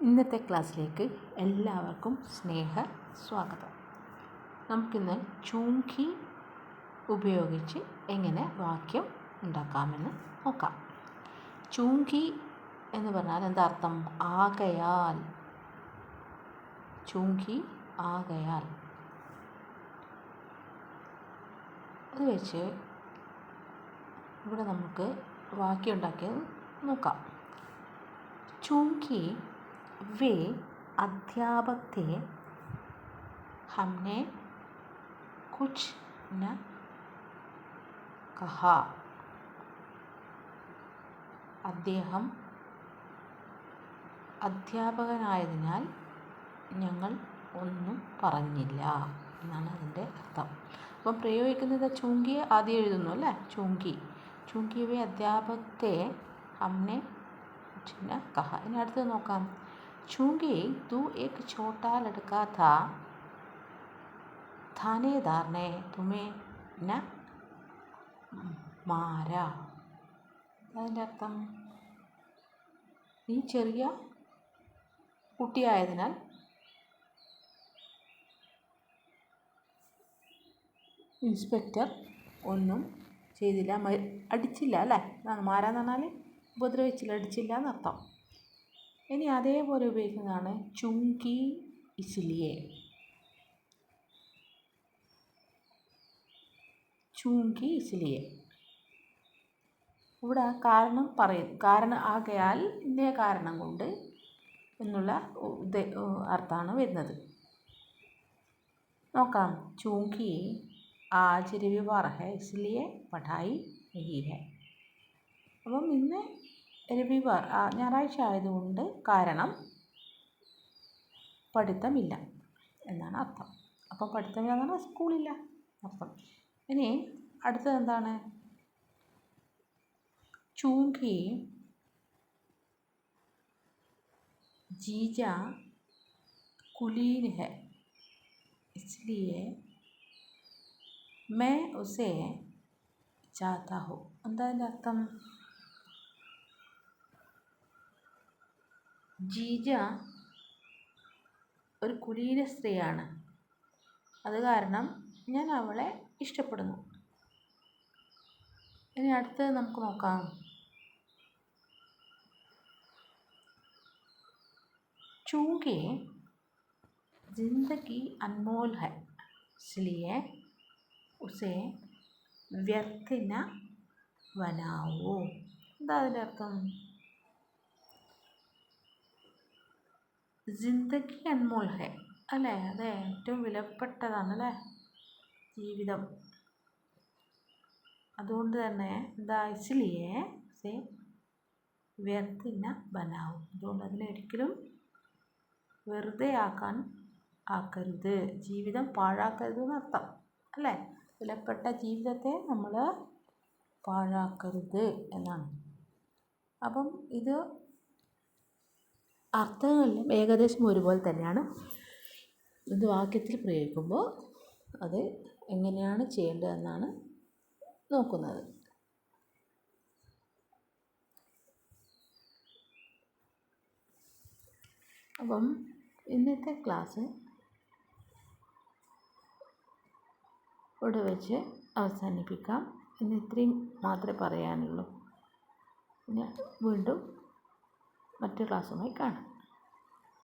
ഇന്നത്തെ ക്ലാസ്സിലേക്ക് എല്ലാവർക്കും സ്വാഗതം. നമുക്കിന്ന് ചൂങ്കി ഉപയോഗിച്ച് എങ്ങനെ വാക്യം ഉണ്ടാക്കാമെന്ന് നോക്കാം. ചൂങ്കി എന്ന് പറഞ്ഞാൽ എന്താ അർത്ഥം? ആകയാൽ. ചൂങ്കി ആകയാൽ. അത് വെച്ച് ഇവിടെ നമുക്ക് വാക്യം ഉണ്ടാക്കിയത് നോക്കാം. चूँकि वे अध्यापक थे, हमने कुछ न कहा. അദ്ദേഹം അധ്യാപകനായതിനാൽ ഞങ്ങൾ ഒന്നും പറഞ്ഞില്ല എന്നാണ് അതിൻ്റെ അർത്ഥം. അപ്പം പ്രയോഗിക്കുന്നത് ചൂങ്കിയെ ആദ്യം എഴുതുന്നു അല്ലേ? ചൂങ്കി വേ അധ്യാപകത്തെ ഹംനെ न कहा. ഇനി അടുത്തത് നോക്കാം. चूँकि तू एक छोटा लड़का था, थानेदार ने तुम्हें न मारा. അതിൻ്റെ അർത്ഥം നീ ചെറിയ കുട്ടിയായതിനാൽ ഇൻസ്പെക്ടർ ഒന്നും ചെയ്തില്ല, അടിച്ചില്ല അല്ലേ? മാരാന്ന് പറഞ്ഞാൽ ഉപദ്രവിച്ചില്ല, അടിച്ചില്ല എന്നർത്ഥം. ഇനി അതേപോലെ ഉപയോഗിക്കുന്നതാണ് ചൂങ്കി ഇസ്ലിയെ. ചൂങ്കി ഇസ്ലിയെ ഇവിടെ കാരണം പറയും. കാരണം ആകയാൽ, ഇന്നേ കാരണം കൊണ്ട് എന്നുള്ള അർത്ഥമാണ് വരുന്നത്. നോക്കാം. ചൂങ്കി ആജ് രവിവാർ ഹൈ ഇസ്ലിയെ പഠായി നഹീ ഹൈ. അപ്പം ഇന്ന് രവിവാർ ഞായറാഴ്ച ആയതുകൊണ്ട് കാരണം പഠിത്തമില്ല എന്നാണ് അർത്ഥം. അപ്പം പഠിത്തമില്ല എന്ന് പറഞ്ഞാൽ സ്കൂളില്ല അർത്ഥം. ഇനി അടുത്തത് എന്താണ്? ചൂങ്കി ജീജ കുലീൻ ഹൈ ഇസ്ലിയെ मैं उसे चाहता हूँ. എന്താ അതിൻ്റെ അർത്ഥം? ജീജ ഒരു കുലീന സ്ത്രീയാണ്, അത് കാരണം ഞാൻ അവളെ ഇഷ്ടപ്പെടുന്നു. ഇനി അടുത്തത് നമുക്ക് നോക്കാം. ചൂങ്കി ജിന്ദഗി അൻമോൽ ഹൈ ഇസ്ലിയെ ഉസേ വ്യർത്ഥ ന ബനാവോ. എന്താ അതിൻ്റെ അർത്ഥം? ജിന്ദഗി അൻമോൽ ഹൈ അല്ലേ? അതെ, ഏറ്റവും വിലപ്പെട്ടതാണ് അല്ലേ ജീവിതം. അതുകൊണ്ട് തന്നെ എന്താ? ഇസ്ലിയെ സേ വ്യർത്ഥ ന ബനാവോ. അതുകൊണ്ട് അതിനെ ഒരിക്കലും വെറുതെ ആക്കരുത്, ജീവിതം പാഴാക്കരുത് എന്നർത്ഥം അല്ലേ? വിലപ്പെട്ട ജീവിതത്തെ നമ്മൾ പാഴാക്കരുത് എന്നാണ്. അപ്പം ഇത് അർത്ഥങ്ങളെല്ലാം ഏകദേശം ഒരുപോലെ തന്നെയാണ്. ഇത് വാക്യത്തിൽ പ്രയോഗിക്കുമ്പോൾ അത് എങ്ങനെയാണ് ചെയ്യേണ്ടതെന്നാണ് നോക്കുന്നത്. അപ്പം ഇന്നത്തെ ക്ലാസ് ഇവിടെ വെച്ച് അവസാനിപ്പിക്കാം. ഇന്ന് ഇത്രയും മാത്രമേ പറയാനുള്ളൂ. പിന്നെ വീണ്ടും മറ്റു ക്ലാസ്സുമായി കാണാം.